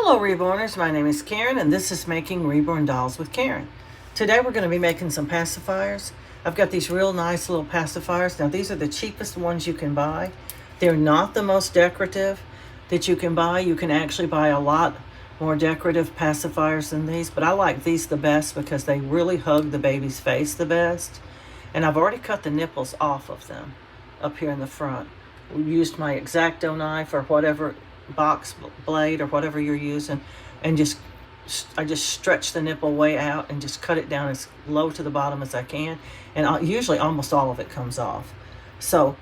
Hello Reborners, my name is Karen and this is Making Reborn Dolls with Karen. Today we're going to be making some pacifiers. I've got these real nice little pacifiers. Now these are the cheapest ones you can buy. They're not the most decorative that you can buy. You can actually buy a lot more decorative pacifiers than these, but I like these the best because they really hug the baby's face the best. And I've already cut the nipples off of them up here in the front. We used my X-Acto knife or whatever box blade or whatever you're using, and I just stretch the nipple way out and just cut it down as low to the bottom as I can, and usually almost all of it comes off. So,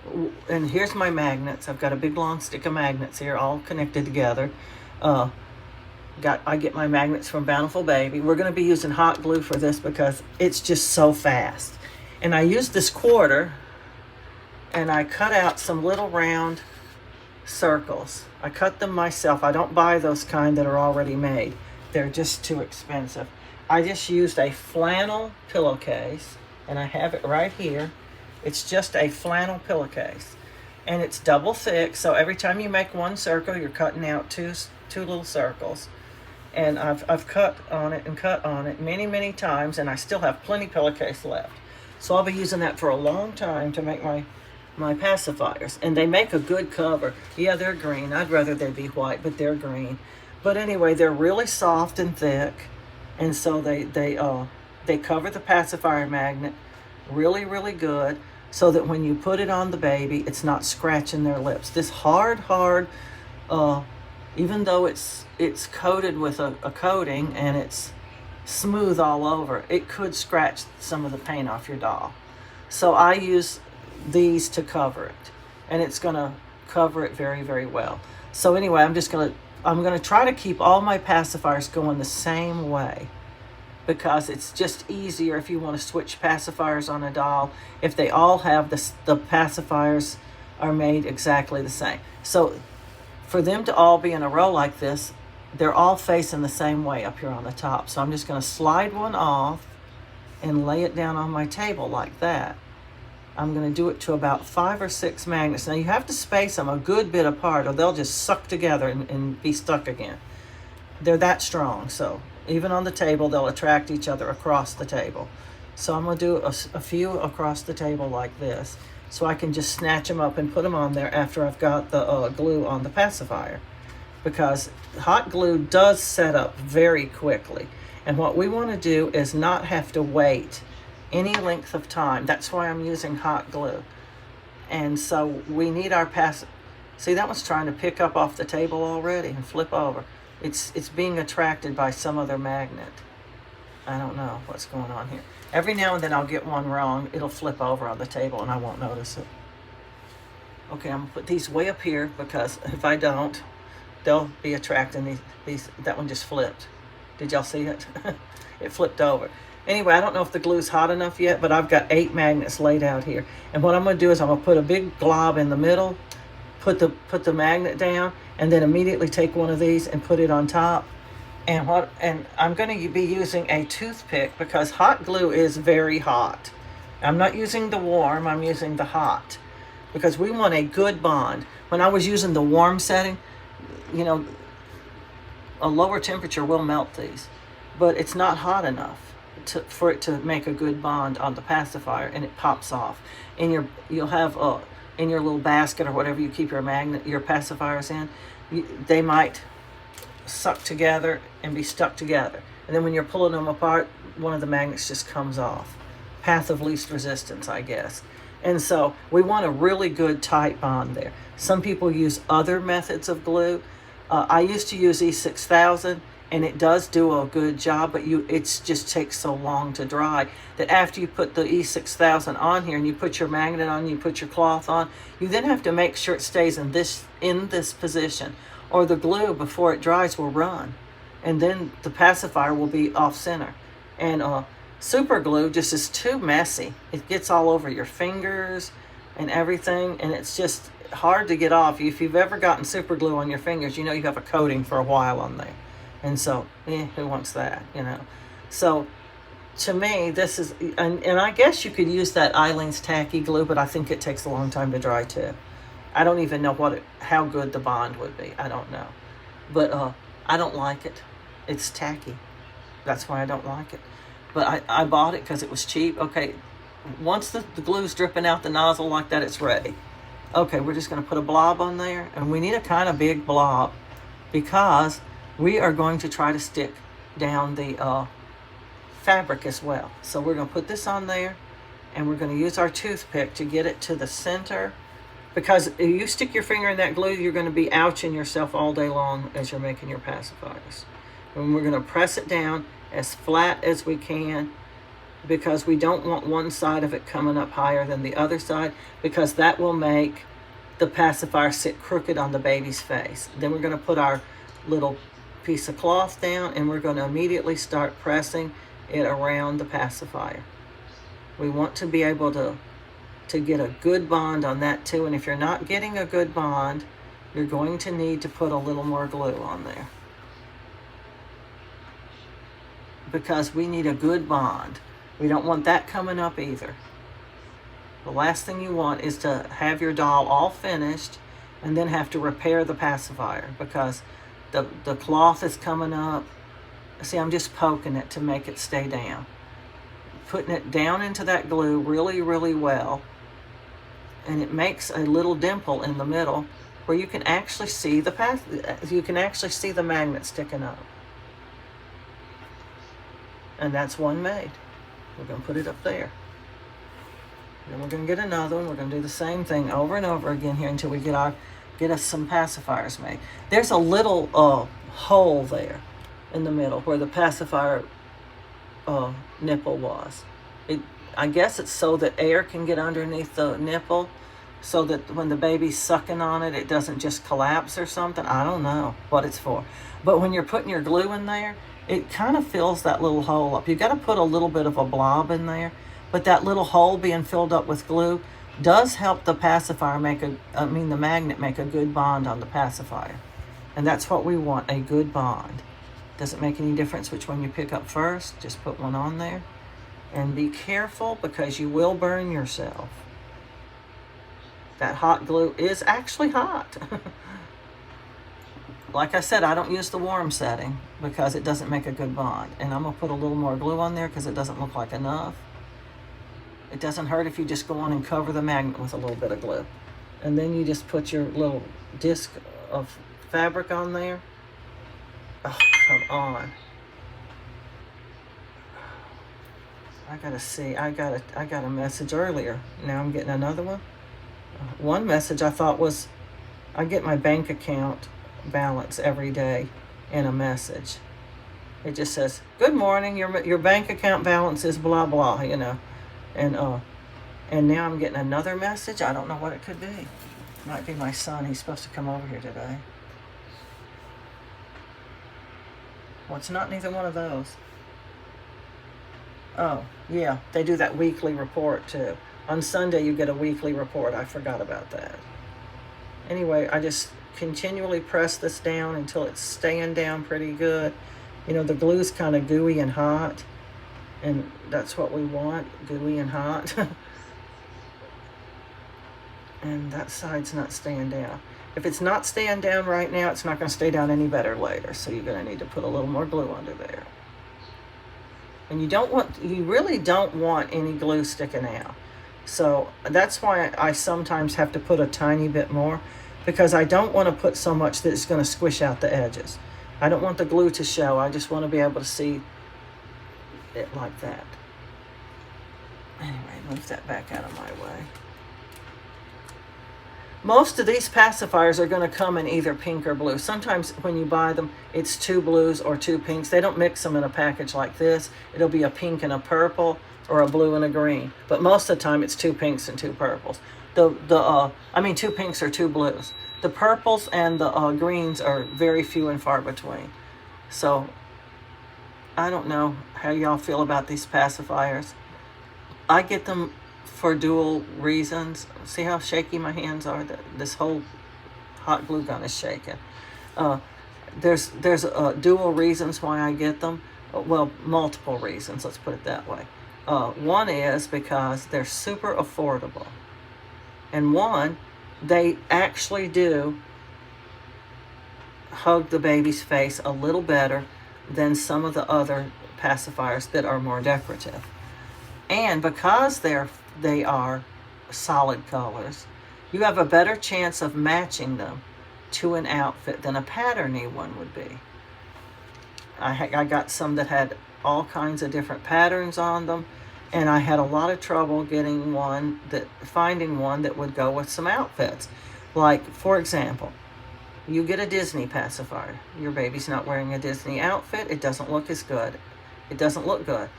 and here's my magnets. I've got a big long stick of magnets here, all connected together. I get my magnets from Bountiful Baby. We're going to be using hot glue for this because it's just so fast. And I used this quarter, and I cut out some little round circles. I cut them myself. I don't buy those kind that are already made. They're just too expensive. I just used a flannel pillowcase, and I have it right here. It's just a flannel pillowcase, and it's double thick, so every time you make one circle, you're cutting out two little circles. And I've cut on it many times, and I still have plenty pillowcase left. So I'll be using that for a long time to make my pacifiers, and they make a good cover. Yeah, they're green. I'd rather they be white, but they're green. But anyway, they're really soft and thick, and so they cover the pacifier magnet really good, so that when you put it on the baby, it's not scratching their lips. This hard, even though it's coated with a coating and it's smooth all over, it could scratch some of the paint off your doll. So I use these to cover it, and it's going to cover it very well. So anyway, I'm going to try to keep all my pacifiers going the same way, because it's just easier if you want to switch pacifiers on a doll if they all have the pacifiers are made exactly the same. So for them to all be in a row like this, they're all facing the same way up here on the top. So I'm just going to slide one off and lay it down on my table like that. I'm going to do it to about 5 or 6 magnets. Now you have to space them a good bit apart, or they'll just suck together and be stuck again. They're that strong, so even on the table, they'll attract each other across the table. So I'm going to do a few across the table like this, so I can just snatch them up and put them on there after I've got the glue on the pacifier. Because hot glue does set up very quickly. And what we want to do is not have to wait any length of time. That's why I'm using hot glue. And so we need our see, that one's trying to pick up off the table already and flip over. It's being attracted by some other magnet. I don't know what's going on here. Every now and then I'll get one wrong. It'll flip over on the table and I won't notice it. Okay, I'm gonna put these way up here, because if I don't, they'll be attracting these. That one just flipped. Did y'all see it? It flipped over. Anyway, I don't know if the glue's hot enough yet, but I've got 8 magnets laid out here. And what I'm going to do is I'm going to put a big glob in the middle, put the magnet down, and then immediately take one of these and put it on top. And I'm going to be using a toothpick, because hot glue is very hot. I'm not using the warm, I'm using the hot, because we want a good bond. When I was using the warm setting, you know, a lower temperature will melt these, but it's not hot enough for it to make a good bond on the pacifier, and it pops off. And you'll have in your little basket or whatever you keep your pacifiers in, they might suck together and be stuck together. And then when you're pulling them apart, one of the magnets just comes off. Path of least resistance, I guess. And so we want a really good tight bond there. Some people use other methods of glue. I used to use E6000, and it does do a good job, but it just takes so long to dry that after you put the E6000 on here and you put your magnet on, you put your cloth on, you then have to make sure it stays in this position, or the glue before it dries will run, and then the pacifier will be off center. And super glue just is too messy. It gets all over your fingers and everything, and it's just hard to get off. If you've ever gotten super glue on your fingers, you know you have a coating for a while on there. And so, who wants that, you know? So, to me, this is, and I guess you could use that Eileen's tacky glue, but I think it takes a long time to dry too. I don't even know how good the bond would be. I don't know. But I don't like it. It's tacky. That's why I don't like it. But I bought it because it was cheap. Okay, once the glue's dripping out the nozzle like that, it's ready. Okay, we're just going to put a blob on there, and we need a kind of big blob because we are going to try to stick down the fabric as well. So we're going to put this on there, and we're going to use our toothpick to get it to the center, because if you stick your finger in that glue, you're going to be ouching yourself all day long as you're making your pacifiers. And we're going to press it down as flat as we can, because we don't want one side of it coming up higher than the other side, because that will make the pacifier sit crooked on the baby's face. Then we're going to put our little piece of cloth down, and we're going to immediately start pressing it around the pacifier. We want to be able to get a good bond on that too, and if you're not getting a good bond, you're going to need to put a little more glue on there, because we need a good bond. We don't want that coming up either. The last thing you want is to have your doll all finished and then have to repair the pacifier because the cloth is coming up. See, I'm just poking it to make it stay down. Putting it down into that glue really, really well, and it makes a little dimple in the middle where you can actually see the magnet sticking up. And that's one made. We're going to put it up there. Then we're going to get another one. We're going to do the same thing over and over again here until we get us some pacifiers made. There's a little hole there in the middle where the pacifier nipple was. I guess it's so that air can get underneath the nipple, so that when the baby's sucking on it, it doesn't just collapse or something. I don't know what it's for. But when you're putting your glue in there, it kind of fills that little hole up. You've got to put a little bit of a blob in there, but that little hole being filled up with glue does help the pacifier the magnet make a good bond on the pacifier. And that's what we want, a good bond. Doesn't make any difference which one you pick up first. Just put one on there. And be careful, because you will burn yourself. That hot glue is actually hot. Like I said, I don't use the warm setting because it doesn't make a good bond. And I'm going to put a little more glue on there because it doesn't look like enough. It doesn't hurt if you just go on and cover the magnet with a little bit of glue. And then you just put your little disc of fabric on there. Oh, come on. I gotta see. I got a message earlier. Now I'm getting another one. One message I thought was, I get my bank account balance every day in a message. It just says, "Good morning. Your bank account balance is blah blah." And now I'm getting another message. I don't know what it could be. Might be my son. He's supposed to come over here today. Well, it's not neither one of those. Oh, yeah, they do that weekly report too. On Sunday, you get a weekly report. I forgot about that. Anyway, I just continually press this down until it's staying down pretty good. The glue's kind of gooey and hot, and that's what we want, gooey and hot. And that side's not staying down. If it's not staying down right now, it's not going to stay down any better later. So you're going to need to put a little more glue under there. And you really don't want any glue sticking out. So that's why I sometimes have to put a tiny bit more, because I don't want to put so much that it's going to squish out the edges. I don't want the glue to show. I just want to be able to see it like that. Anyway, move that back out of my way. Most of these pacifiers are going to come in either pink or blue. Sometimes when you buy them, it's 2 blues or 2 pinks. They don't mix them in a package like this. It'll be a pink and a purple, or a blue and a green. But most of the time, it's 2 pinks and 2 purples. 2 pinks or 2 blues. The purples and the greens are very few and far between. So I don't know how y'all feel about these pacifiers. I get them for dual reasons. See how shaky my hands are? This whole hot glue gun is shaking. There's dual reasons why I get them. Well, multiple reasons, let's put it that way. One is because they're super affordable. And one, they actually do hug the baby's face a little better than some of the other pacifiers that are more decorative. And because they are solid colors, you have a better chance of matching them to an outfit than a patterny one would be. I got some that had all kinds of different patterns on them, and I had a lot of trouble finding one that would go with some outfits. Like, for example, you get a Disney pacifier. Your baby's not wearing a Disney outfit. It doesn't look as good. It doesn't look good.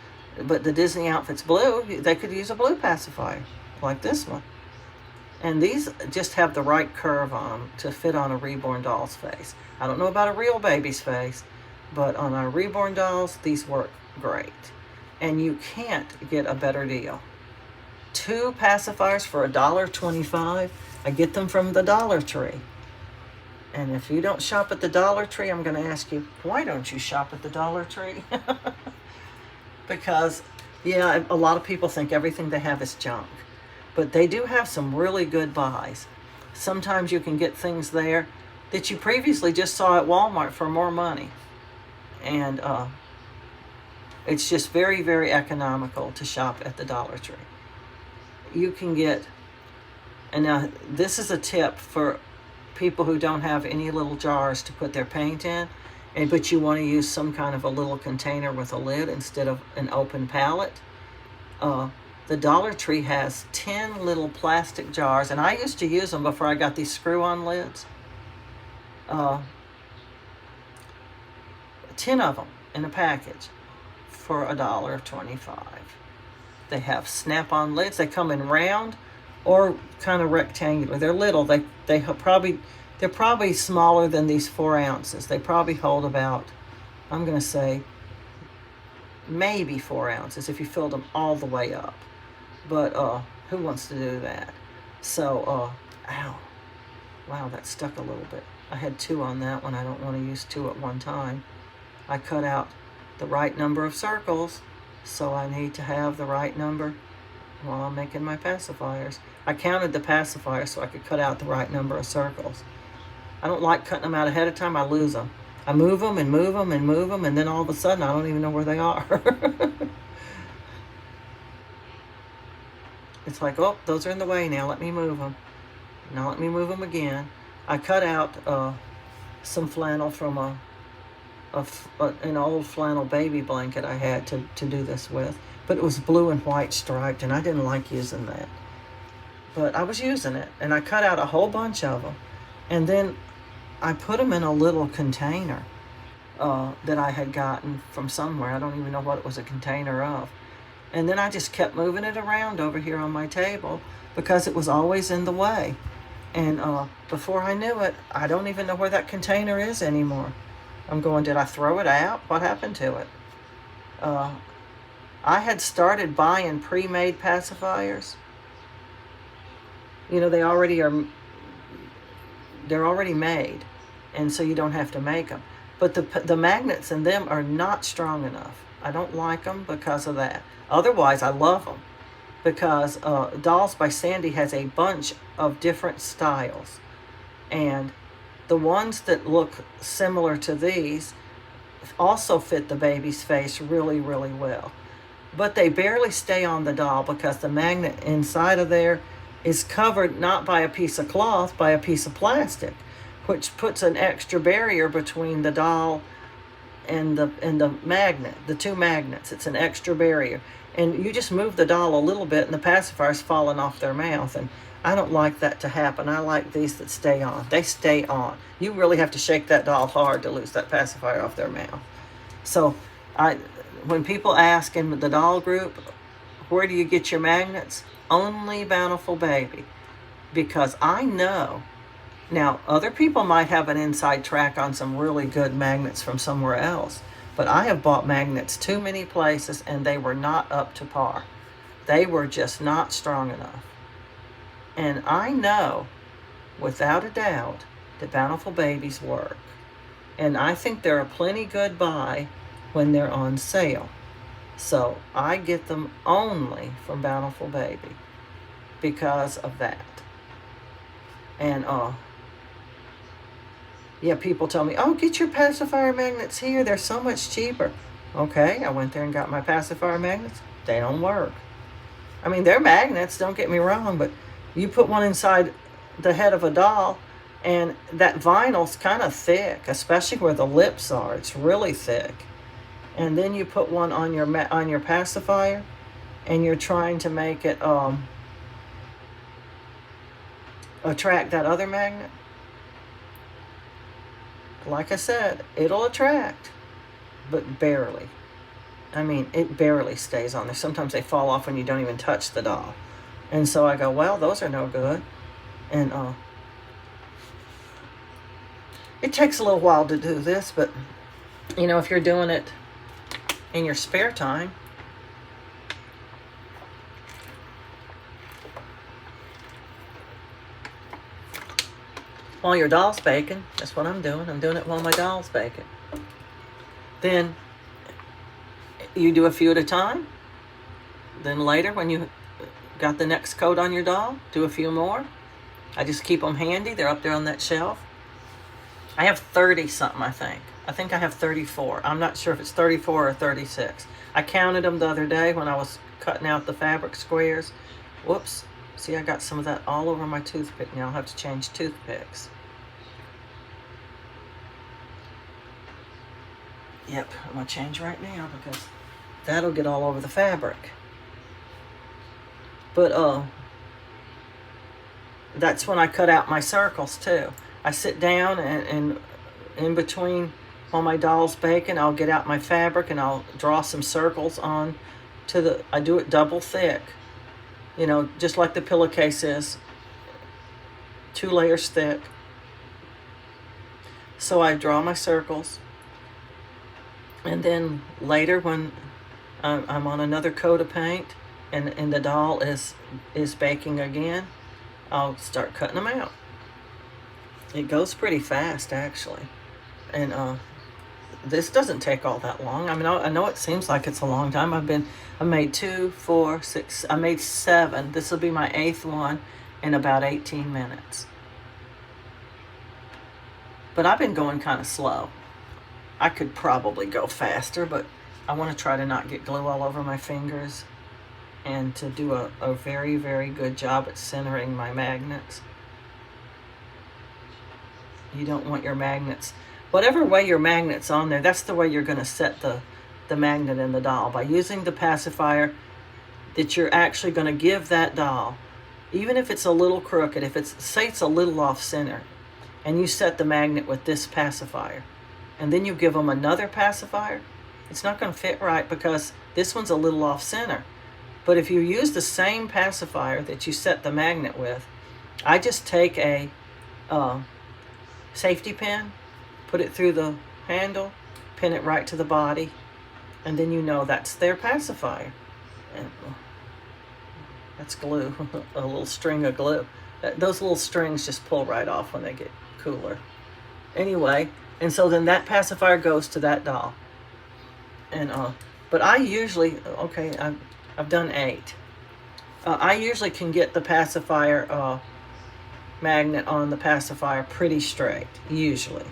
But the Disney outfit's blue. They could use a blue pacifier, like this one. And these just have the right curve on them to fit on a reborn doll's face. I don't know about a real baby's face, but on our reborn dolls, these work great. And you can't get a better deal. 2 pacifiers for $1.25. I get them from the Dollar Tree. And if you don't shop at the Dollar Tree, I'm going to ask you, why don't you shop at the Dollar Tree? Because, yeah, a lot of people think everything they have is junk. But they do have some really good buys. Sometimes you can get things there that you previously just saw at Walmart for more money. And it's just very, very economical to shop at the Dollar Tree. You can get, and now this is a tip for people who don't have any little jars to put their paint in, but you want to use some kind of a little container with a lid instead of an open pallet. The Dollar Tree has 10 little plastic jars, and I used to use them before I got these screw-on lids. 10 of them in a package for $1.25. They have snap-on lids. They come in round or kind of rectangular. They're little. They're probably smaller than these 4 ounces. They probably hold about, I'm going to say, maybe 4 ounces if you filled them all the way up. But who wants to do that? So, ow. Wow, that stuck a little bit. I had 2 on that one. I don't want to use 2 at one time. I cut out the right number of circles, so I need to have the right number while I'm making my pacifiers. I counted the pacifiers so I could cut out the right number of circles. I don't like cutting them out ahead of time. I lose them. I move them and move them and move them, and then all of a sudden I don't even know where they are. It's like, oh, those are in the way now. Let me move them. Now let me move them again. I cut out some flannel from an old flannel baby blanket I had to do this with. But it was blue and white striped, and I didn't like using that. But I was using it, and I cut out a whole bunch of them. And then I put them in a little container that I had gotten from somewhere. I don't even know what it was a container of. And then I just kept moving it around over here on my table because it was always in the way. And before I knew it, I don't even know where that container is anymore. I'm going, did I throw it out? What happened to it? I had started buying pre-made pacifiers. You know, they're already made, and so you don't have to make them. But the magnets in them are not strong enough. I don't like them because of that. Otherwise, I love them because Dolls by Sandy has a bunch of different styles. And the ones that look similar to these also fit the baby's face really, really well. But they barely stay on the doll because the magnet inside of there is covered not by a piece of cloth, by a piece of plastic, which puts an extra barrier between the doll and the magnet, the 2 magnets. It's an extra barrier. And you just move the doll a little bit and the pacifier's falling off their mouth. And I don't like that to happen. I like these that stay on. They stay on. You really have to shake that doll hard to lose that pacifier off their mouth. So when people ask in the doll group, where do you get your magnets? Only Bountiful Baby. Because I know, now other people might have an inside track on some really good magnets from somewhere else, but I have bought magnets too many places and they were not up to par. They were just not strong enough. And I know, without a doubt, that Bountiful Babies work. And I think they're a plenty good buy when they're on sale. So I get them only from Bountiful Baby because of that. And Yeah, people tell me, oh, get your pacifier magnets here. They're so much cheaper. Okay, I went there and got my pacifier magnets. They don't work. I mean, they're magnets, don't get me wrong, but you put one inside the head of a doll, and that vinyl's kind of thick, especially where the lips are. It's really thick. And then you put one on your pacifier, and you're trying to make it attract that other magnet. Like I said, it'll attract, but barely. I mean, it barely stays on there. Sometimes they fall off when you don't even touch the doll. And so I go, well, those are no good. And it takes a little while to do this, but, if you're doing it in your spare time, while your doll's baking, that's what I'm doing. I'm doing it while my doll's baking. Then you do a few at a time. Then later, when you got the next coat on your doll, do a few more. I just keep them handy. They're up there on that shelf. I have 30 something, I think. I think I have 34. I'm not sure if it's 34 or 36. I counted them the other day when I was cutting out the fabric squares. Whoops. See, I got some of that all over my toothpick now. I'll have to change toothpicks. Yep, I'm going to change right now because that'll get all over the fabric. But that's when I cut out my circles too. I sit down and in between while my doll's baking, I'll get out my fabric and I'll draw some circles on I do it double thick. Just like the pillowcase is, 2 layers thick. So I draw my circles. And then later when I'm on another coat of paint and the doll is baking again, I'll start cutting them out. It goes pretty fast, actually. And this doesn't take all that long. I mean, I know it seems like it's a long time. I made 2, 4, 6, I made 7. This will be my 8th one in about 18 minutes. But I've been going kind of slow. I could probably go faster, but I want to try to not get glue all over my fingers and to do a very, very good job at centering my magnets. You don't want your magnets, whatever way your magnet's on there, that's the way you're going to set the magnet in the doll. By using the pacifier that you're actually going to give that doll, even if it's a little crooked, say it's a little off center, and you set the magnet with this pacifier, and then you give them another pacifier, it's not going to fit right because this one's a little off center. But if you use the same pacifier that you set the magnet with, I just take a safety pin, put it through the handle, pin it right to the body, and then that's their pacifier. And that's glue, a little string of glue. Those little strings just pull right off when they get cooler. Anyway, and so then that pacifier goes to that doll. And but I usually, I've done 8. I usually can get the pacifier magnet on the pacifier pretty straight, usually.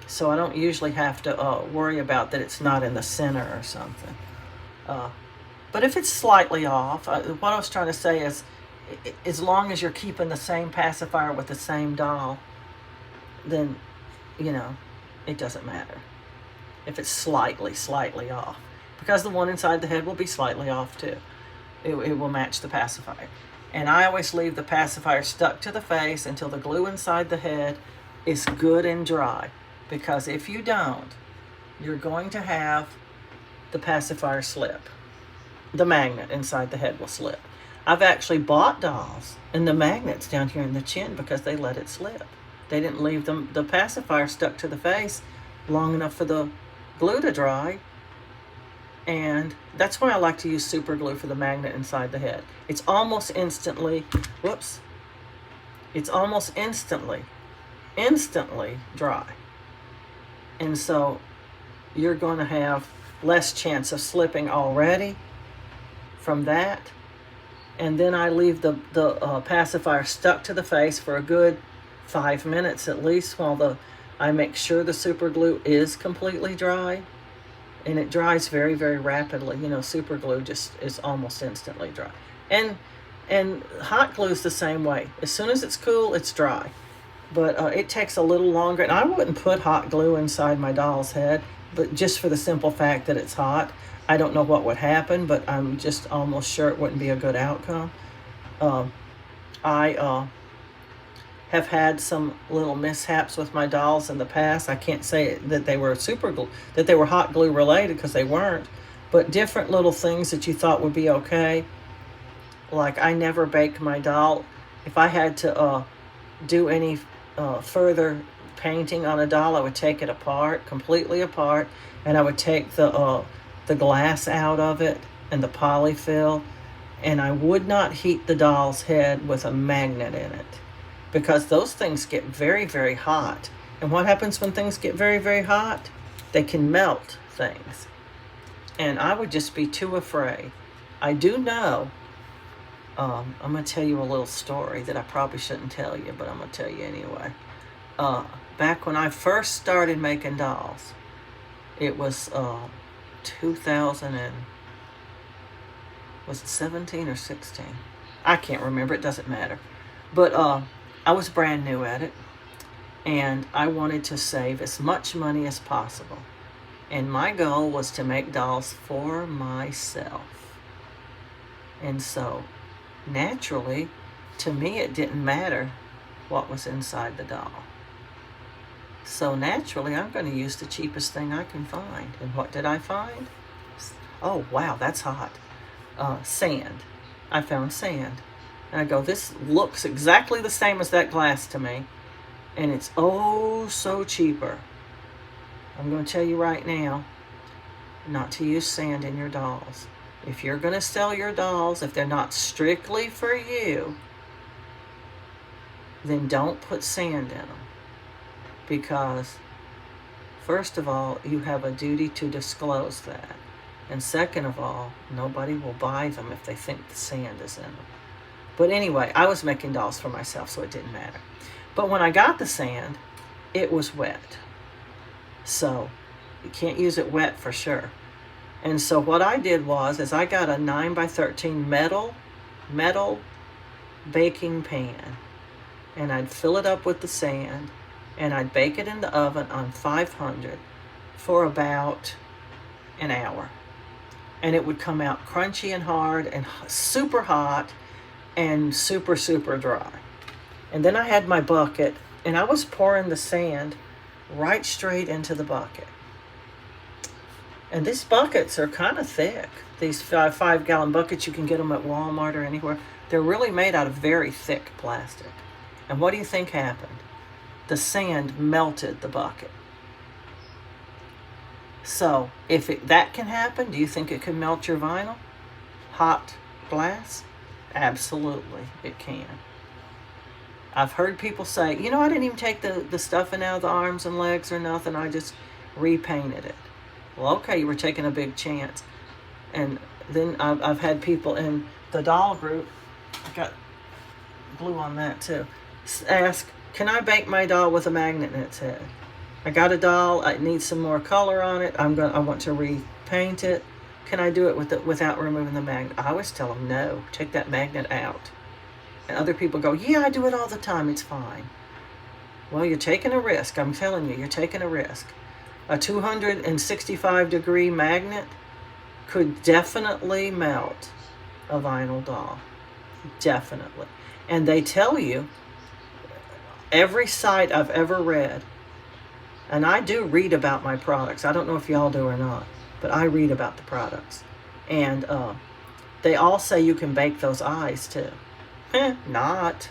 So I don't usually have to worry about that it's not in the center or something. But if it's slightly off, what I was trying to say is, as long as you're keeping the same pacifier with the same doll, then, it doesn't matter if it's slightly off. Because the one inside the head will be slightly off too. It will match the pacifier. And I always leave the pacifier stuck to the face until the glue inside the head is good and dry. Because if you don't, you're going to have the pacifier slip. The magnet inside the head will slip. I've actually bought dolls and the magnets down here in the chin because they let it slip. They didn't leave the pacifier stuck to the face long enough for the glue to dry. And that's why I like to use super glue for the magnet inside the head. It's almost instantly, it's almost instantly dry. And so you're going to have less chance of slipping already from that. And then I leave the pacifier stuck to the face for a good 5 minutes at least while I make sure the super glue is completely dry, and it dries very, very rapidly. You know, super glue just is almost instantly dry. And hot glue is the same way. As soon as it's cool, it's dry. But it takes a little longer. And I wouldn't put hot glue inside my doll's head, but just for the simple fact that it's hot. I don't know what would happen, but I'm just almost sure it wouldn't be a good outcome. I have had some little mishaps with my dolls in the past. I can't say that they were that they were hot glue related, because they weren't, but different little things that you thought would be okay. Like, I never bake my doll. If I had to do any further painting on a doll, I would take it apart, completely apart, and I would take the glass out of it and the polyfill, and I would not heat the doll's head with a magnet in it, because those things get very, very hot. And what happens when things get very, very hot? They can melt things. And I would just be too afraid. I do know, I'm going to tell you a little story that I probably shouldn't tell you, but I'm going to tell you anyway. Back when I first started making dolls, it was 2000 and, was it 17 or 16? I can't remember. It doesn't matter. But I was brand new at it, and I wanted to save as much money as possible. And my goal was to make dolls for myself. And so, naturally, to me, it didn't matter what was inside the doll. So naturally, I'm going to use the cheapest thing I can find. And what did I find? Oh, wow, that's hot. Sand. I found sand. And I go, this looks exactly the same as that glass to me. And it's oh so cheaper. I'm going to tell you right now, not to use sand in your dolls. If you're going to sell your dolls, if they're not strictly for you, then don't put sand in them. Because, first of all, you have a duty to disclose that. And second of all, nobody will buy them if they think the sand is in them. But anyway, I was making dolls for myself, so it didn't matter. But when I got the sand, it was wet. So you can't use it wet for sure. And so what I did was I got a 9x13 metal baking pan, and I'd fill it up with the sand, and I'd bake it in the oven on 500 for about an hour. And it would come out crunchy and hard and super hot and super, super dry. And then I had my bucket, and I was pouring the sand right straight into the bucket. And these buckets are kind of thick. These 5-gallon buckets, you can get them at Walmart or anywhere. They're really made out of very thick plastic. And what do you think happened? The sand melted the bucket. So, if that can happen, do you think it can melt your vinyl? Hot glass? Absolutely, it can. I've heard people say, I didn't even take the stuffing out of the arms and legs or nothing. I just repainted it. Well, okay, you were taking a big chance. And then I've had people in the doll group, I got glue on that too, ask, can I bake my doll with a magnet in its head? I got a doll, I need some more color on it, I want to repaint it. Can I do it without removing the magnet? I always tell them, no, take that magnet out. And other people go, yeah, I do it all the time, it's fine. Well, you're taking a risk. I'm telling you, you're taking a risk. A 265-degree magnet could definitely melt a vinyl doll. Definitely. And they tell you, every site I've ever read, and I do read about my products. I don't know if y'all do or not, but I read about the products. And they all say you can bake those eyes too. Not.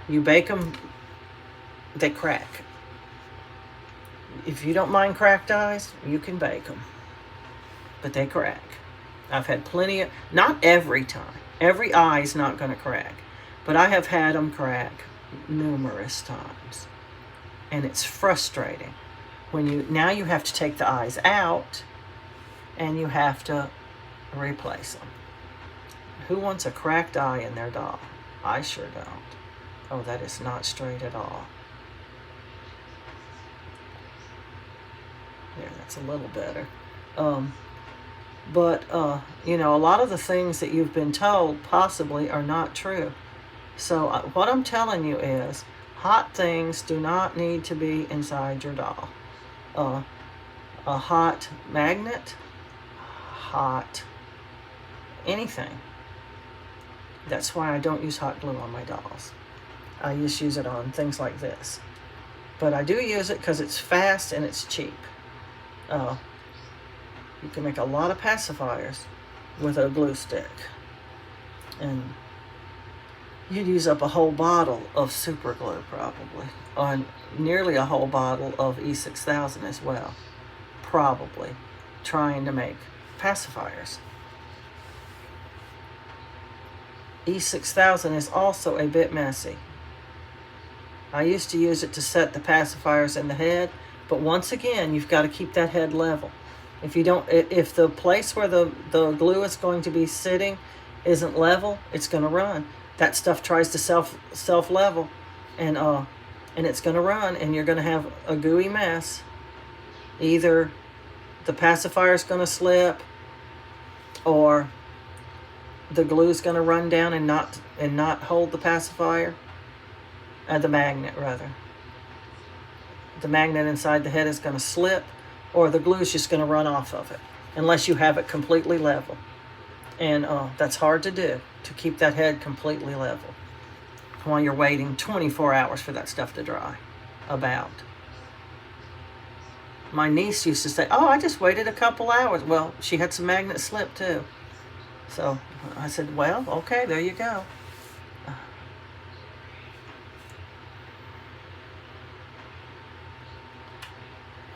You bake them, they crack. If you don't mind cracked eyes, you can bake them. But they crack. I've had plenty of, not every time. Every eye is not going to crack. But I have had them crack numerous times. And it's frustrating. Now you have to take the eyes out, and you have to replace them. Who wants a cracked eye in their doll? I sure don't. Oh, that is not straight at all. There, that's a little better. But you know, a lot of the things that you've been told possibly are not true. So what I'm telling you is, hot things do not need to be inside your doll. Uh, a hot magnet, hot anything. That's why I don't use hot glue on my dolls. I just use it on things like this. But I do use it because it's fast and it's cheap. You can make a lot of pacifiers with a glue stick. And you'd use up a whole bottle of super glue probably. Or nearly a whole bottle of E6000 as well. Probably. Trying to make pacifiers. E6000 is also a bit messy. I used to use it to set the pacifiers in the head, but once again, you've got to keep that head level. If you don't, if the place where the glue is going to be sitting isn't level, it's going to run. That stuff tries to self level, and it's going to run, and you're going to have a gooey mess. Either the pacifier is going to slip, or the glue is going to run down and not hold the pacifier. The magnet, rather. The magnet inside the head is going to slip, or the glue is just going to run off of it, unless you have it completely level. And that's hard to do, to keep that head completely level while you're waiting 24 hours for that stuff to dry. About. My niece used to say, oh, I just waited a couple hours. Well, she had some magnet slip too. So I said, well, okay, there you go.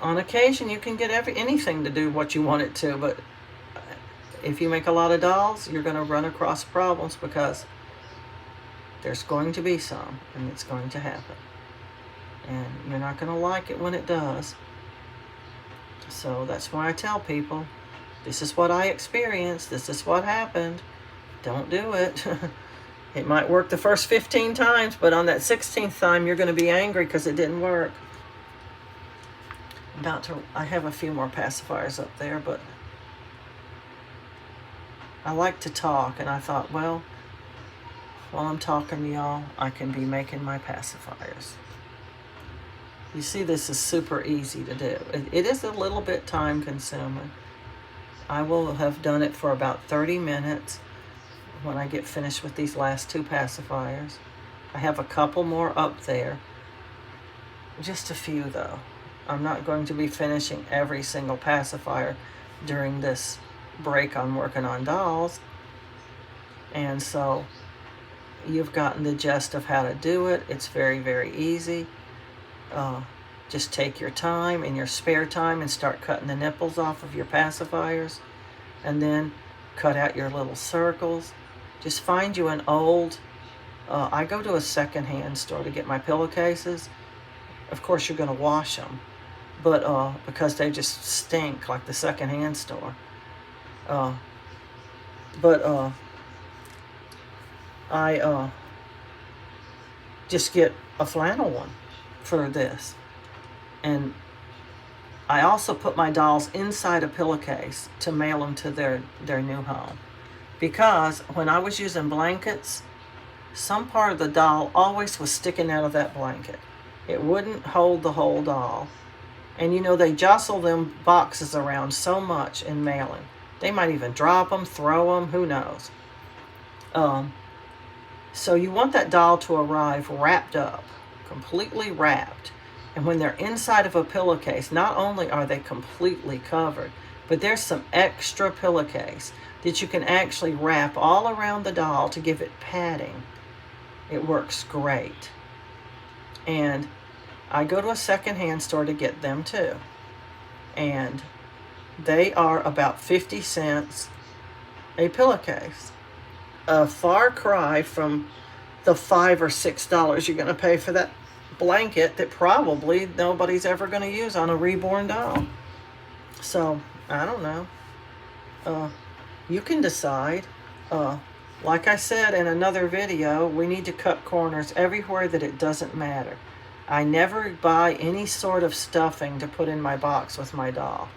On occasion, you can get anything to do what you want it to, but if you make a lot of dolls, you're going to run across problems, because there's going to be some, and it's going to happen. And you're not going to like it when it does. So that's why I tell people, this is what I experienced, this is what happened. Don't do it. It might work the first 15 times, but on that 16th time, you're going to be angry because it didn't work. I have a few more pacifiers up there, but I like to talk, and I thought, well, while I'm talking to y'all, I can be making my pacifiers. You see, this is super easy to do. It is a little bit time consuming. I will have done it for about 30 minutes when I get finished with these last two pacifiers. I have a couple more up there. Just a few, though. I'm not going to be finishing every single pacifier during this break on working on dolls. And so you've gotten the gist of how to do it. It's very, very easy. Just take your time in your spare time and start cutting the nipples off of your pacifiers, and then cut out your little circles. Just find you an old, I go to a secondhand store to get my pillowcases. Of course, you're going to wash them, but because they just stink like the secondhand store. I just get a flannel one for this. And I also put my dolls inside a pillowcase to mail them to their new home. Because when I was using blankets, some part of the doll always was sticking out of that blanket. It wouldn't hold the whole doll. And you know, they jostle them boxes around so much in mailing. They might even drop them, throw them, who knows. So you want that doll to arrive wrapped up, completely wrapped. And when they're inside of a pillowcase, not only are they completely covered, but there's some extra pillowcase that you can actually wrap all around the doll to give it padding. It works great. And I go to a secondhand store to get them too. And they are about 50 cents a pillowcase. A far cry from the $5 or $6 you're going to pay for that blanket that probably nobody's ever going to use on a reborn doll. So, I don't know. You can decide. Like I said in another video, we need to cut corners everywhere that it doesn't matter. I never buy any sort of stuffing to put in my box with my doll.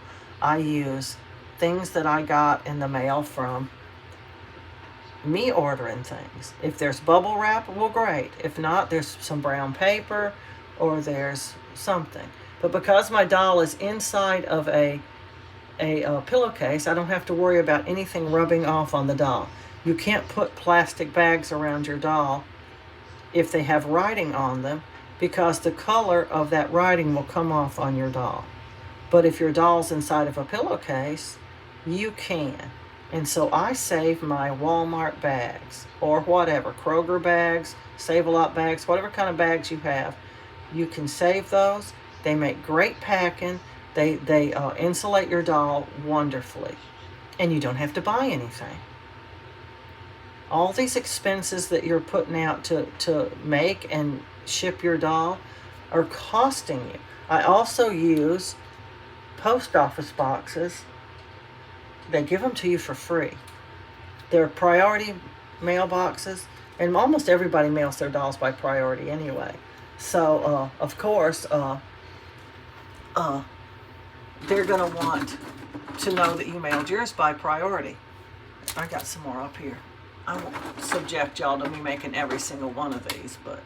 I use things that I got in the mail from me ordering things. If there's bubble wrap, well, great. If not, there's some brown paper or there's something. But because my doll is inside of a pillowcase, I don't have to worry about anything rubbing off on the doll. You can't put plastic bags around your doll if they have writing on them, because the color of that writing will come off on your doll. But if your doll's inside of a pillowcase, you can. And so I save my Walmart bags or whatever, Kroger bags, Save-A-Lot bags, whatever kind of bags you have. You can save those. They make great packing. They insulate your doll wonderfully. And you don't have to buy anything. All these expenses that you're putting out to make and ship your doll are costing you. I also use post office boxes. They give them to you for free. They're priority mailboxes, and almost everybody mails their dolls by priority anyway. So, of course, they're going to want to know that you mailed yours by priority. I got some more up here. I won't subject y'all to me making every single one of these, but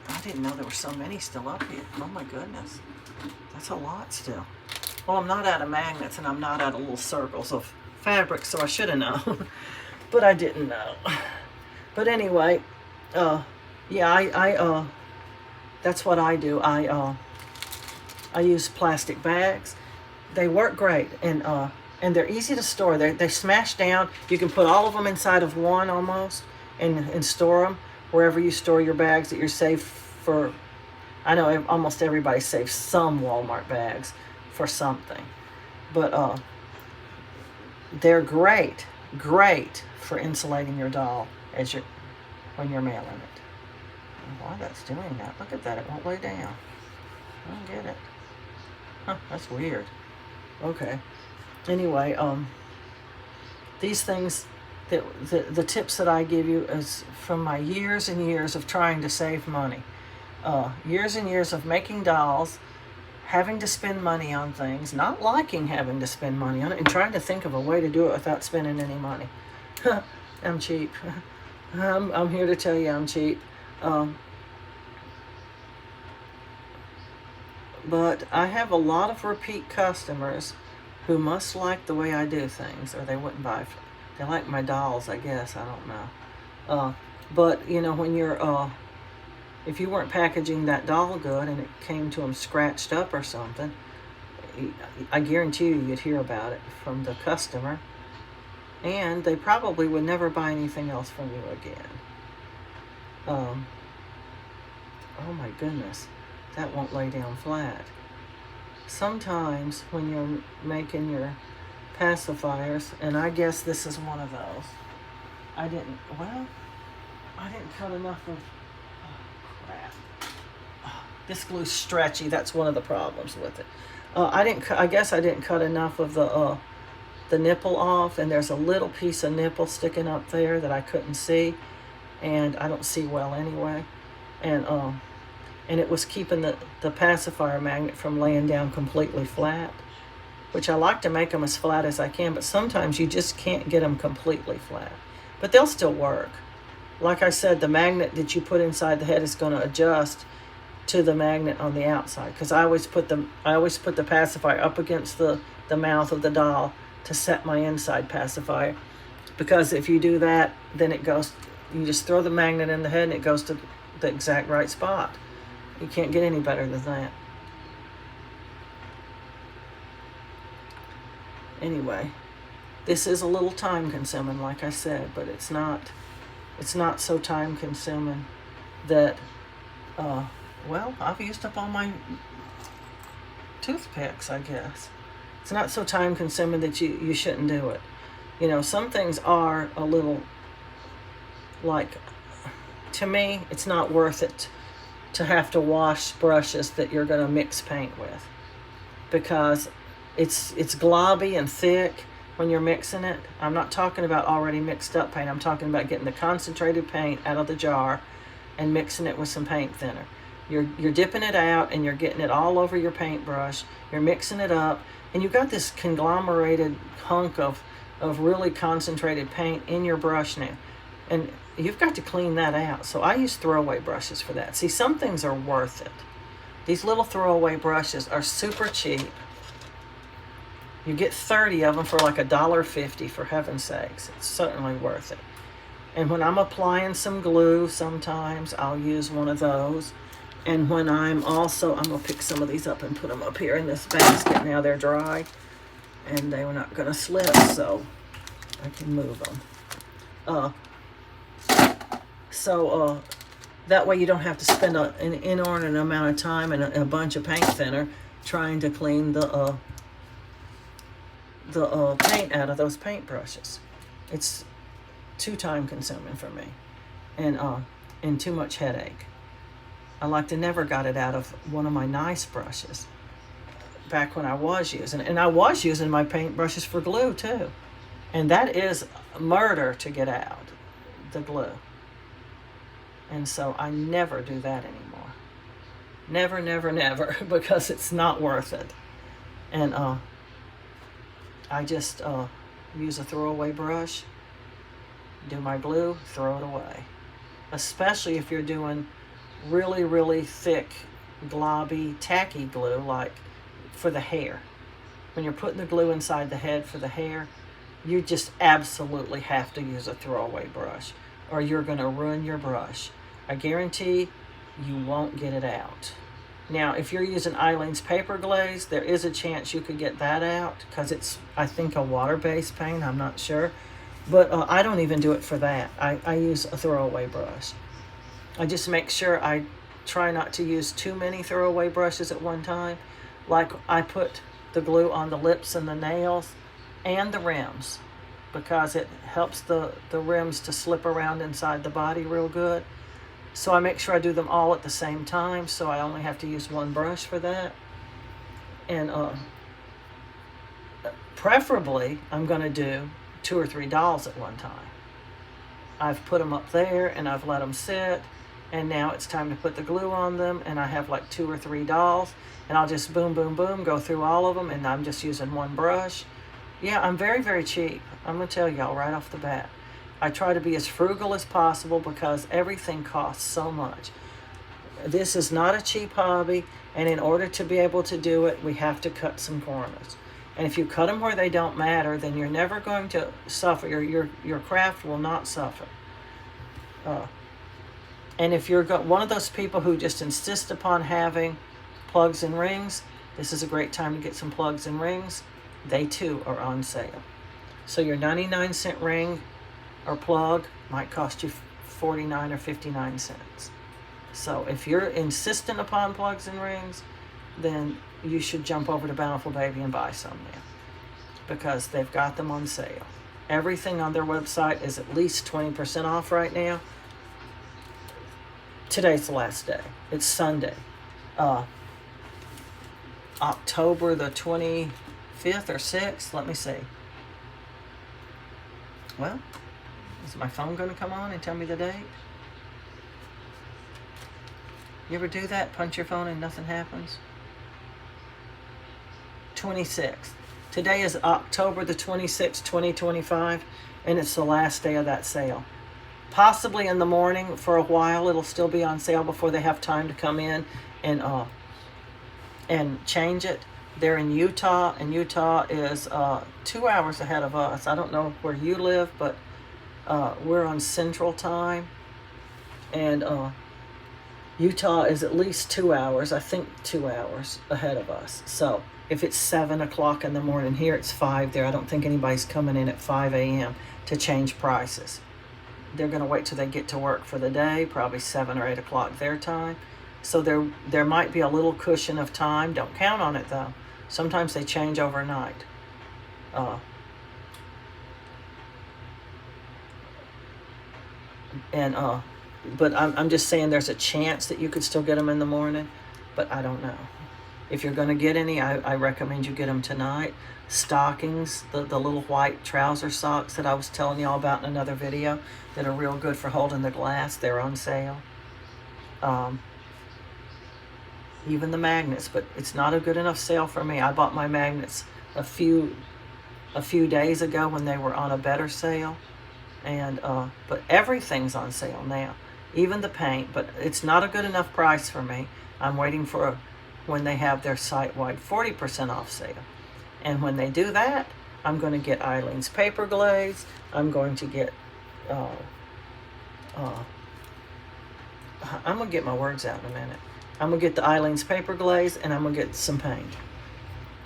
I didn't know there were so many still up here. Oh my goodness. That's a lot still. Well, I'm not out of magnets and I'm not out of little circles of fabric, so I should have known. But I didn't know. But anyway, yeah, that's what I do. I use plastic bags. They work great, and they're easy to store. They smash down. You can put all of them inside of one almost, and store them wherever you store your bags that you're safe for. I know almost everybody saves some Walmart bags for something, but they're great for insulating your doll when you're mailing it. Why that's doing that? Look at that, it won't lay down. I don't get it. Huh, that's weird. Okay. Anyway, these things, the tips that I give you is from my years and years of trying to save money. Years and years of making dolls, having to spend money on things, not liking having to spend money on it, and trying to think of a way to do it without spending any money. I'm cheap. I'm here to tell you I'm cheap. But I have a lot of repeat customers who must like the way I do things, or they wouldn't buy. They like my dolls, I guess. I don't know. But, you know, when you're... if you weren't packaging that doll good and it came to them scratched up or something, I guarantee you'd hear about it from the customer, and they probably would never buy anything else from you again. Oh my goodness, that won't lay down flat. Sometimes when you're making your pacifiers, and I guess this is one of those, I didn't cut enough of... This glue's stretchy. That's one of the problems with it. I guess I didn't cut enough of the nipple off, and there's a little piece of nipple sticking up there that I couldn't see, and I don't see well anyway. And it was keeping the pacifier magnet from laying down completely flat, which I like to make them as flat as I can, but sometimes you just can't get them completely flat. But they'll still work. Like I said, the magnet that you put inside the head is going to adjust to the magnet on the outside, because I always put the pacifier up against the mouth of the doll to set my inside pacifier, because if you do that, then you just throw the magnet in the head and it goes to the exact right spot. You can't get any better than that. Anyway, this is a little time consuming, like I said, but it's not so time consuming that well, I've used up all my toothpicks, I guess. It's not so time consuming that you shouldn't do it. You know, some things are a little, like, to me, it's not worth it to have to wash brushes that you're going to mix paint with, because it's globby and thick when you're mixing it. I'm not talking about already mixed up paint. I'm talking about getting the concentrated paint out of the jar and mixing it with some paint thinner. You're dipping it out and you're getting it all over your paintbrush. You're mixing it up, and you've got this conglomerated hunk of really concentrated paint in your brush now. And you've got to clean that out. So I use throwaway brushes for that. See, some things are worth it. These little throwaway brushes are super cheap. You get 30 of them for like $1.50, for heaven's sakes. It's certainly worth it. And when I'm applying some glue, sometimes I'll use one of those. And when I'm going to pick some of these up and put them up here in this basket. Now they're dry and they were not going to slip, so I can move them. That way you don't have to spend an inordinate amount of time and a bunch of paint thinner trying to clean the paint out of those paint brushes. It's too time consuming for me, and too much headache. I like to never got it out of one of my nice brushes back when I was using it. And I was using my paint brushes for glue too. And that is murder to get out, the glue. And so I never do that anymore. Never, never, never, because it's not worth it. And I just use a throwaway brush, do my glue, throw it away. Especially if you're doing really, really thick, globby, tacky glue, like for the hair. When you're putting the glue inside the head for the hair, you just absolutely have to use a throwaway brush, or you're going to ruin your brush. I guarantee you won't get it out. Now, if you're using Eileen's paper glaze, there is a chance you could get that out, because it's, I think, a water-based paint. I'm not sure. But I don't even do it for that. I use a throwaway brush. I just make sure I try not to use too many throwaway brushes at one time. Like, I put the glue on the lips and the nails and the rims, because it helps the rims to slip around inside the body real good. So I make sure I do them all at the same time, so I only have to use one brush for that. And preferably, I'm going to do 2 or 3 dolls at one time. I've put them up there and I've let them sit, and now it's time to put the glue on them, and I have like 2 or 3 dolls, and I'll just boom, boom, boom, go through all of them, and I'm just using one brush. Yeah, I'm very, very cheap. I'm going to tell y'all right off the bat. I try to be as frugal as possible because everything costs so much. This is not a cheap hobby, and in order to be able to do it, we have to cut some corners. And if you cut them where they don't matter, then you're never going to suffer. Your craft will not suffer. And if you're one of those people who just insist upon having plugs and rings, this is a great time to get some plugs and rings. They too are on sale. So your 99-cent ring or plug might cost you 49 or 59 cents. So if you're insistent upon plugs and rings, then you should jump over to Bountiful Baby and buy some there, because they've got them on sale. Everything on their website is at least 20% off right now. Today's the last day. It's Sunday, October the 25th or 6th. Let me see. Well, is my phone going to come on and tell me the date? You ever do that? Punch your phone and nothing happens? 26th. Today is October the 26th, 2025, and it's the last day of that sale. Possibly in the morning for a while it'll still be on sale before they have time to come in and change it. They're in Utah, and Utah is 2 hours ahead of us. I don't know where you live, but we're on Central Time, and Utah is at least 2 hours, I think 2 hours ahead of us. So if it's 7 o'clock in the morning here, it's 5 there. I don't think anybody's coming in at 5 a.m. to change prices. They're going to wait till they get to work for the day, probably 7 or 8 o'clock their time. So there might be a little cushion of time. Don't count on it, though. Sometimes they change overnight. But I'm just saying there's a chance that you could still get them in the morning, but I don't know. If you're going to get any, I recommend you get them tonight. Stockings, the little white trouser socks that I was telling y'all about in another video that are real good for holding the glass, they're on sale. even the magnets, but it's not a good enough sale for me. I bought my magnets a few days ago when they were on a better sale, and but everything's on sale now, even the paint. But it's not a good enough price for me. I'm waiting for when they have their site-wide 40% off sale, and when they do that, I'm going to get Eileen's paper glaze. I'm going to get I'm going to get my words out in a minute. I'm going to get the Eileen's paper glaze, and I'm going to get some paint.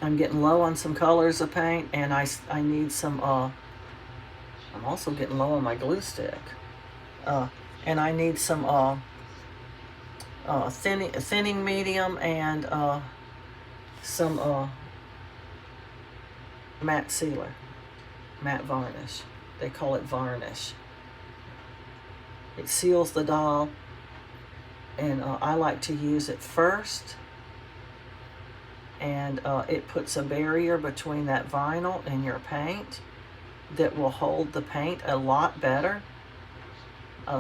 I'm getting low on some colors of paint, and I need some, I'm also getting low on my glue stick. And I need some thinning medium and some matte sealer, matte varnish. They call it varnish. It seals the doll, and I like to use it first, and it puts a barrier between that vinyl and your paint that will hold the paint a lot better.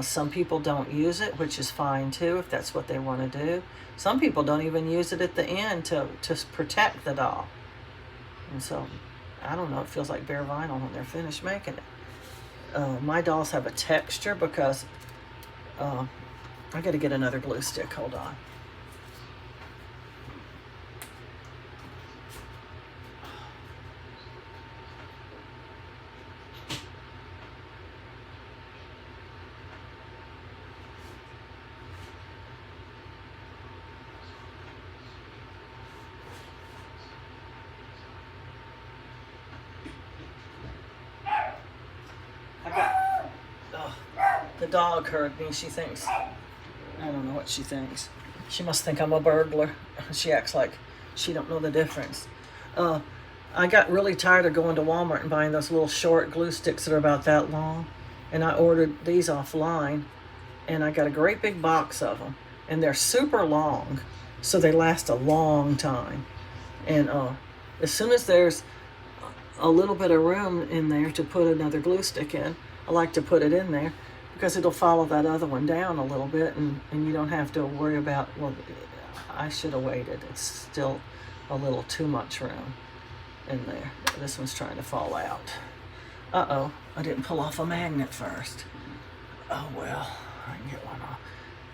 Some people don't use it, which is fine too if that's what they want to do. Some people don't even use it at the end to protect the doll. And so, I don't know, it feels like bare vinyl when they're finished making it. My dolls have a texture because I got to get another glue stick. Hold on. The dog heard me. She thinks, I don't know what she thinks. She must think I'm a burglar. She acts like she don't know the difference. I got really tired of going to Walmart and buying those little short glue sticks that are about that long. And I ordered these offline. And I got a great big box of them. And they're super long, so they last a long time. And as soon as there's a little bit of room in there to put another glue stick in, I like to put it in there, because it'll follow that other one down a little bit, and you don't have to worry about, well, I should have waited. It's still a little too much room in there. This one's trying to fall out. Uh-oh, I didn't pull off a magnet first. Oh, well, I can get one off.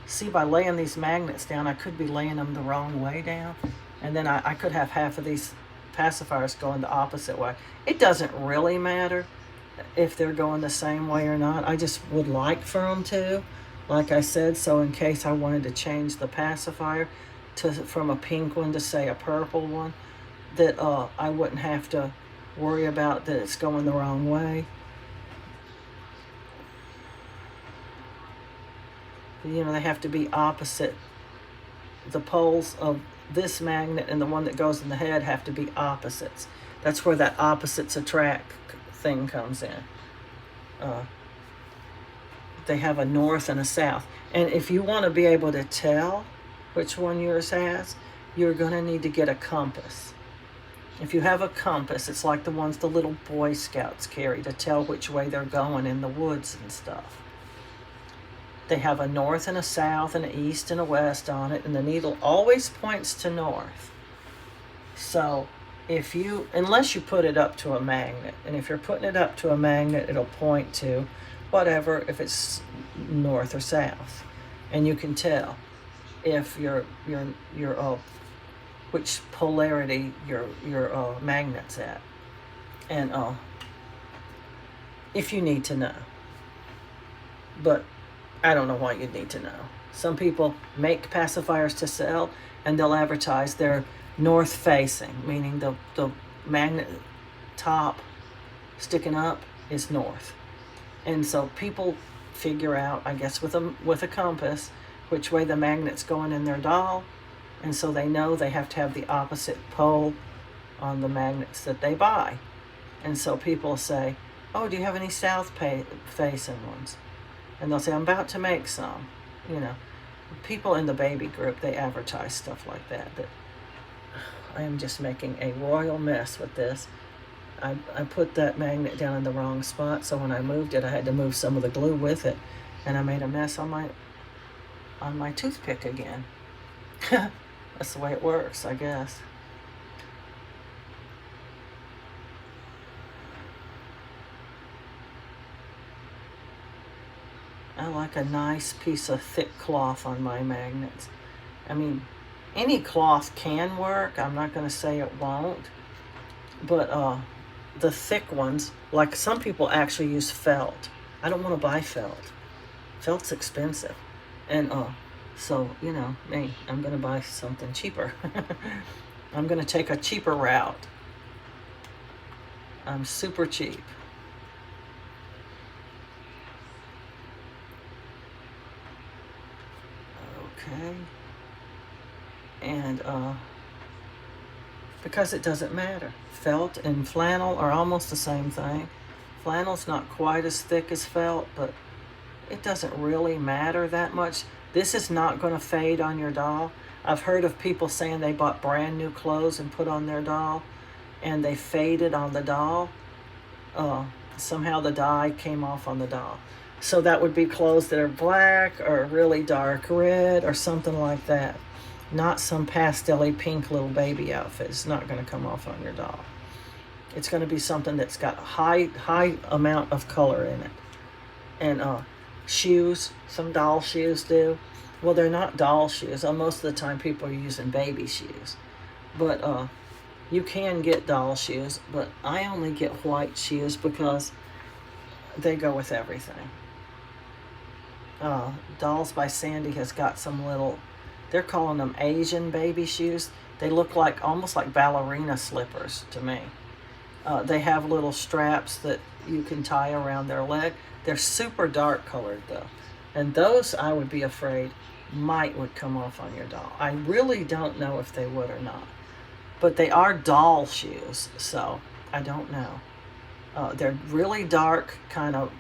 See, by laying these magnets down, I could be laying them the wrong way down, and then I could have half of these pacifiers going the opposite way. It doesn't really matter if they're going the same way or not. I just would like for them to, like I said, so in case I wanted to change the pacifier from a pink one to, say, a purple one, that I wouldn't have to worry about that it's going the wrong way. You know, they have to be opposite. The poles of this magnet and the one that goes in the head have to be opposites. That's where that opposites attract thing comes in. They have a north and a south. And if you want to be able to tell which one yours has, you're going to need to get a compass. If you have a compass, it's like the ones the little Boy Scouts carry to tell which way they're going in the woods and stuff. They have a north and a south and an east and a west on it, and the needle always points to north. So unless you put it up to a magnet, and if you're putting it up to a magnet, it'll point to whatever, if it's north or south, and you can tell if which polarity your magnet's at, and if you need to know. But I don't know why you'd need to know. Some people make pacifiers to sell, and they'll advertise they're north facing, meaning the magnet top sticking up is north. And so people figure out, I guess with a compass, which way the magnet's going in their doll, and so they know they have to have the opposite pole on the magnets that they buy. And so people say, oh, do you have any south facing ones? And they'll say, I'm about to make some. You know, people in the baby group, they advertise stuff like that. I am just making a royal mess with this. I put that magnet down in the wrong spot, so when I moved it, I had to move some of the glue with it, and I made a mess on my toothpick again. That's the way it works, I guess. I like a nice piece of thick cloth on my magnets. I mean, any cloth can work. I'm not going to say it won't. But the thick ones, like some people actually use felt. I don't want to buy felt. Felt's expensive. And so, you know, me, I'm going to buy something cheaper. I'm going to take a cheaper route. I'm super cheap. Okay. And because it doesn't matter. Felt and flannel are almost the same thing. Flannel's not quite as thick as felt, but it doesn't really matter that much. This is not going to fade on your doll. I've heard of people saying they bought brand new clothes and put on their doll, and they faded on the doll. Somehow the dye came off on the doll. So that would be clothes that are black or really dark red or something like that. Not some pastel-y pink little baby outfit. It's not going to come off on your doll. It's going to be something that's got high amount of color in it. And shoes, some doll shoes do. Well, they're not doll shoes. Most of the time people are using baby shoes. But you can get doll shoes, but I only get white shoes because they go with everything. Dolls by Sandy has got some little, they're calling them Asian baby shoes. They look like almost like ballerina slippers to me. They have little straps that you can tie around their leg. They're super dark colored though. And those I would be afraid would come off on your doll. I really don't know if they would or not. But they are doll shoes, so I don't know. They're really dark, kind of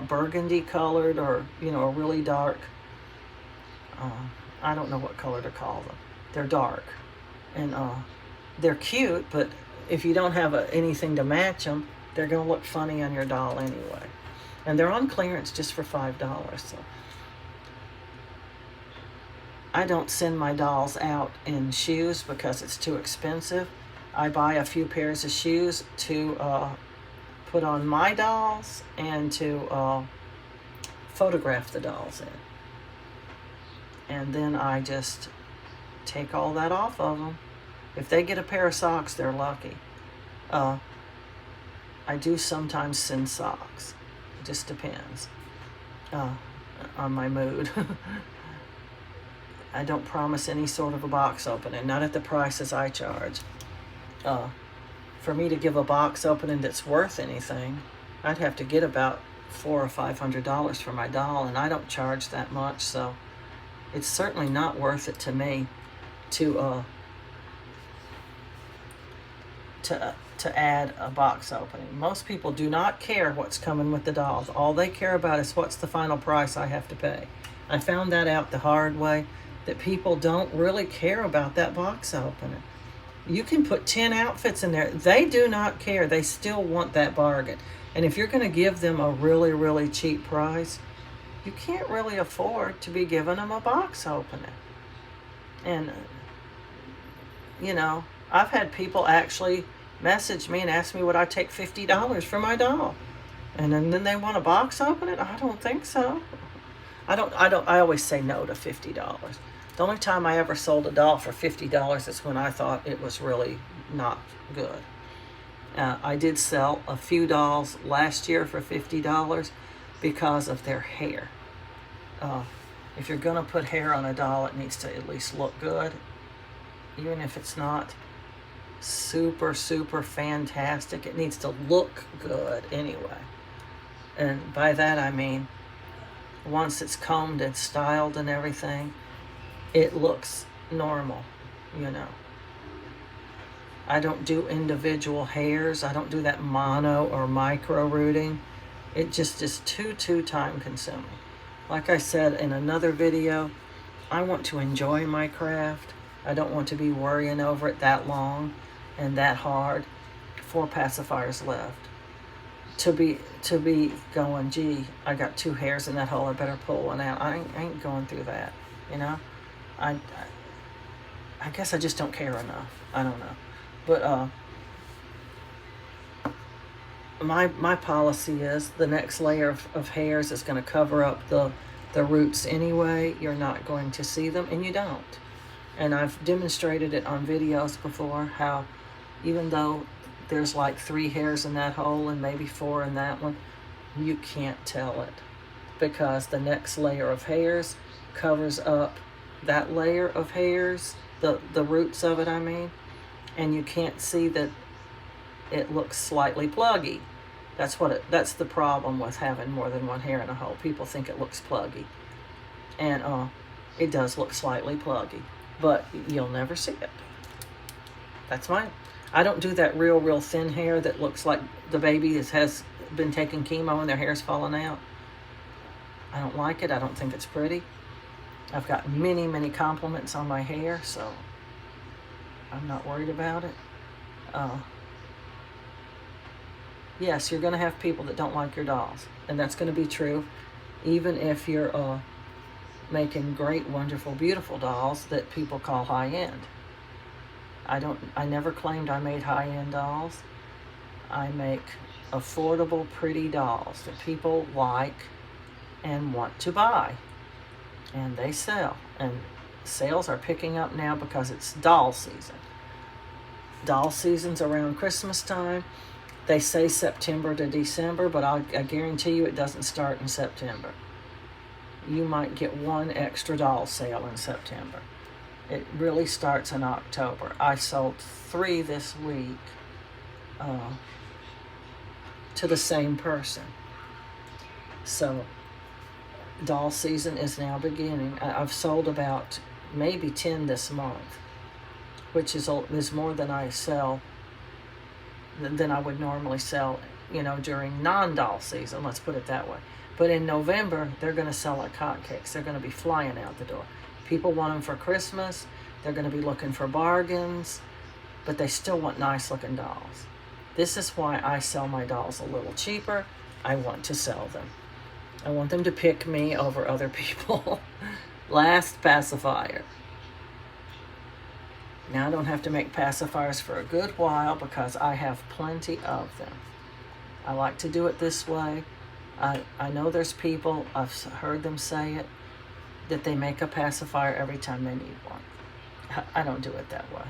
burgundy colored, or, you know, a really dark, I don't know what color to call them. They're dark. And they're cute, but if you don't have anything to match them, they're going to look funny on your doll anyway. And they're on clearance just for $5. So I don't send my dolls out in shoes because it's too expensive. I buy a few pairs of shoes to put on my dolls and to photograph the dolls in. And then I just take all that off of them. If they get a pair of socks, they're lucky. I do sometimes send socks. It just depends on my mood. I don't promise any sort of a box opening, not at the prices I charge. For me to give a box opening that's worth anything, I'd have to get about $400 or $500 for my doll, and I don't charge that much, so it's certainly not worth it to me to add a box opening. Most people do not care what's coming with the dolls. All they care about is what's the final price I have to pay. I found that out the hard way, that people don't really care about that box opening. You can put 10 outfits in there. They do not care. They still want that bargain. And if you're going to give them a really, really cheap price, you can't really afford to be giving them a box opening. And, you know, I've had people actually message me and ask me would I take $50 for my doll. And then they want a box opening? I don't think so. I always say no to $50. The only time I ever sold a doll for $50 is when I thought it was really not good. I did sell a few dolls last year for $50 because of their hair. If you're going to put hair on a doll, it needs to at least look good, even if it's not super, super fantastic. It needs to look good anyway. And by that I mean, once it's combed and styled and everything, it looks normal, you know. I don't do individual hairs. I don't do that mono or micro rooting. It just is too time consuming. Like I said in another video, I want to enjoy my craft. I don't want to be worrying over it that long and that hard. 4 pacifiers left. To be going, gee, I got 2 hairs in that hole, I better pull one out. I ain't going through that, you know. I guess I just don't care enough. I don't know. But my policy is the next layer of hairs is going to cover up the roots anyway. You're not going to see them, and you don't. And I've demonstrated it on videos before, how even though there's like 3 hairs in that hole and maybe 4 in that one, you can't tell it, because the next layer of hairs covers up that layer of hairs, the roots of it, I mean, and you can't see that it looks slightly pluggy. That's the problem with having more than one hair in a hole. People think it looks pluggy, and it does look slightly pluggy, but you'll never see it. That's mine. I don't do that real thin hair that looks like the baby has been taking chemo and their hair's falling out. I don't like it. I don't think it's pretty. I've got many compliments on my hair, so I'm not worried about it. Yes, you're going to have people that don't like your dolls, and that's going to be true even if you're making great, wonderful, beautiful dolls that people call high-end. I never claimed I made high-end dolls. I make affordable, pretty dolls that people like and want to buy, and they sell. And sales are picking up now because it's doll season. Doll season's around Christmas time. They say September to December, but I guarantee you it doesn't start in September. You might get one extra doll sale in September. It really starts in October. I sold 3 this week to the same person. So doll season is now beginning. I've sold about maybe 10 this month, which is more than I sell, than I would normally sell, during non-doll season, let's put it that way. But in November, they're going to sell like hotcakes. They're going to be flying out the door. People want them for Christmas. They're going to be looking for bargains, but they still want nice-looking dolls. This is why I sell my dolls a little cheaper. I want to sell them. I want them to pick me over other people. Last pacifier. Now I don't have to make pacifiers for a good while because I have plenty of them. I like to do it this way. I know there's people, I've heard them say it, that they make a pacifier every time they need one. I don't do it that way.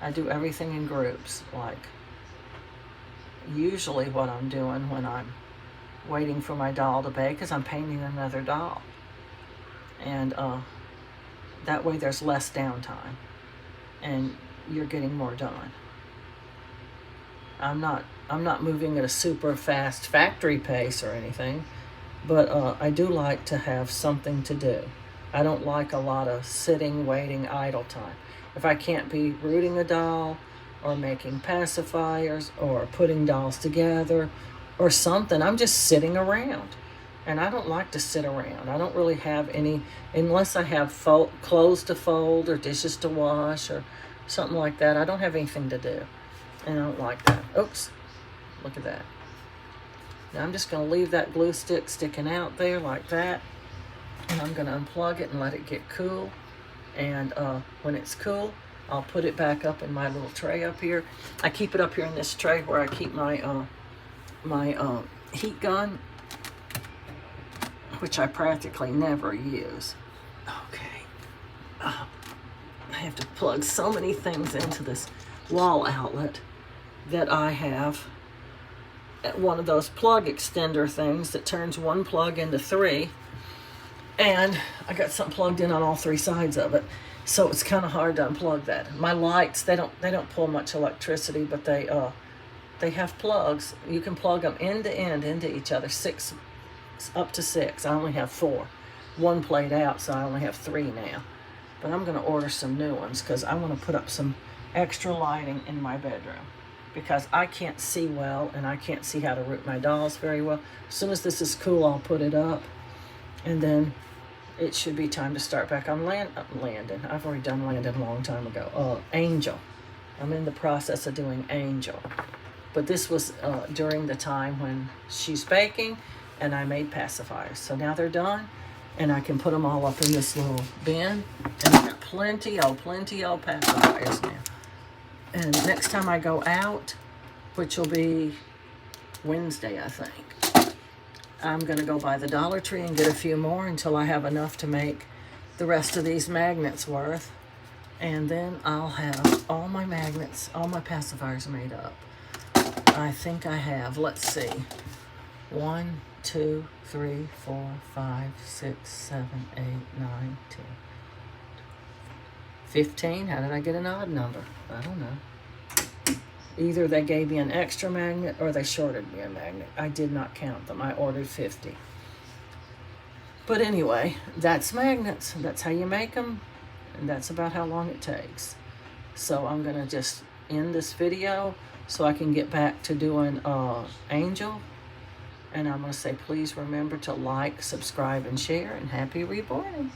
I do everything in groups. Like, usually what I'm doing when I'm waiting for my doll to bake is I'm painting another doll. And that way there's less downtime and you're getting more done. I'm not moving at a super fast factory pace or anything, but I do like to have something to do. I don't like a lot of sitting, waiting, idle time. If I can't be rooting a doll or making pacifiers or putting dolls together or something, I'm just sitting around. And I don't like to sit around. I don't really have any, unless I have clothes to fold or dishes to wash or something like that. I don't have anything to do. And I don't like that. Oops, look at that. Now I'm just going to leave that glue stick sticking out there like that. And I'm going to unplug it and let it get cool. And when it's cool, I'll put it back up in my little tray up here. I keep it up here in this tray where I keep my heat gun, which I practically never use. Okay. I have to plug so many things into this wall outlet that I have one of those plug extender things that turns one plug into 3, and I got something plugged in on all 3 sides of it, so it's kind of hard to unplug that. My lights, they don't pull much electricity, but they have plugs. You can plug them end to end into each other, 6 up to 6. I only have 4. One played out, so I only have 3 now. But I'm going to order some new ones because I want to put up some extra lighting in my bedroom because I can't see well and I can't see how to root my dolls very well. As soon as this is cool, I'll put it up, and then it should be time to start back on Landon. I've already done Landon a long time ago. Angel. I'm in the process of doing Angel. But this was during the time when she's baking and I made pacifiers. So now they're done. And I can put them all up in this little bin. And I've got plenty of pacifiers now. And next time I go out, which will be Wednesday, I think, I'm going to go by the Dollar Tree and get a few more until I have enough to make the rest of these magnets worth. And then I'll have all my magnets, all my pacifiers made up. I think I have, let's see, 1, 2, 3, 4, 5, 6, 7, 8, 9, 10, 15. How did I get an odd number? I don't know. Either they gave me an extra magnet or they shorted me a magnet. I did not count them. I ordered 50. But anyway, that's magnets. That's how you make them. And that's about how long it takes. So I'm going to just end this video so I can get back to doing Angel. And I'm going to say, please remember to like, subscribe, and share. And happy reborning.